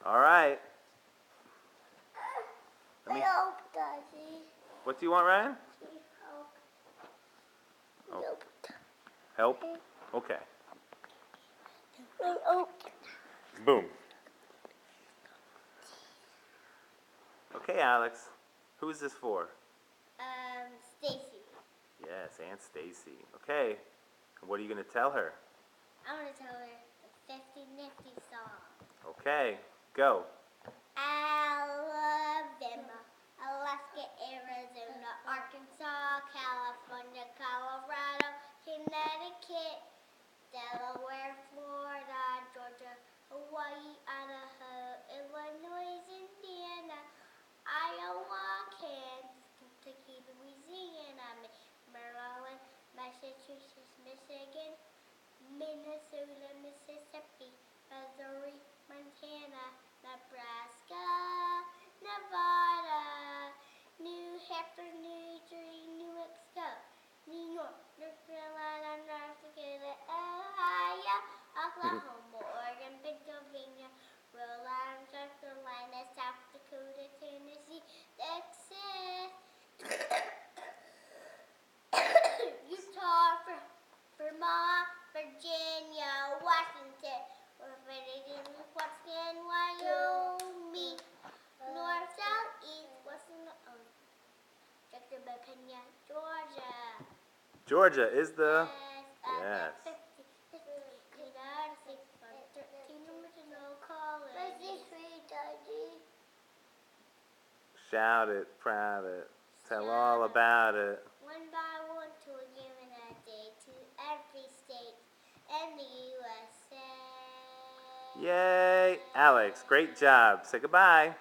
All right. Help, Daddy. What do you want, Ryan? Help. Oh. Help? Okay. Help. Boom. Okay, Alex. Who is this for? Stacy. Yes, Aunt Stacy. Okay. What are you going to tell her? I want to tell her the 50 Nifty song. Okay. Go. Alabama, Alaska, Arizona, Arkansas, California, Colorado, Connecticut, Delaware, Florida, Georgia, Hawaii, Idaho, Illinois, Indiana, Iowa, Kansas, Kentucky, Louisiana, Maryland, Massachusetts, Michigan, Minnesota, Mississippi, Missouri, Montana, Nebraska, Nevada, New Hampshire, New Jersey, New Mexico, New York, North Carolina, North Dakota, Ohio, Oklahoma, Oregon, Pennsylvania, Rhode Island, South Carolina, South Dakota, Tennessee, Texas, Utah, Vermont, Virginia, Washington, Washington, Wyoming, North, South, East, Western, Virginia, Georgia. Georgia is the... Yes. Yes. United States, 13 original colonies. Shout it, proud it, tell all about it. One by one to a given a day to every state in the USA. Yay! Alex, great job. Say goodbye.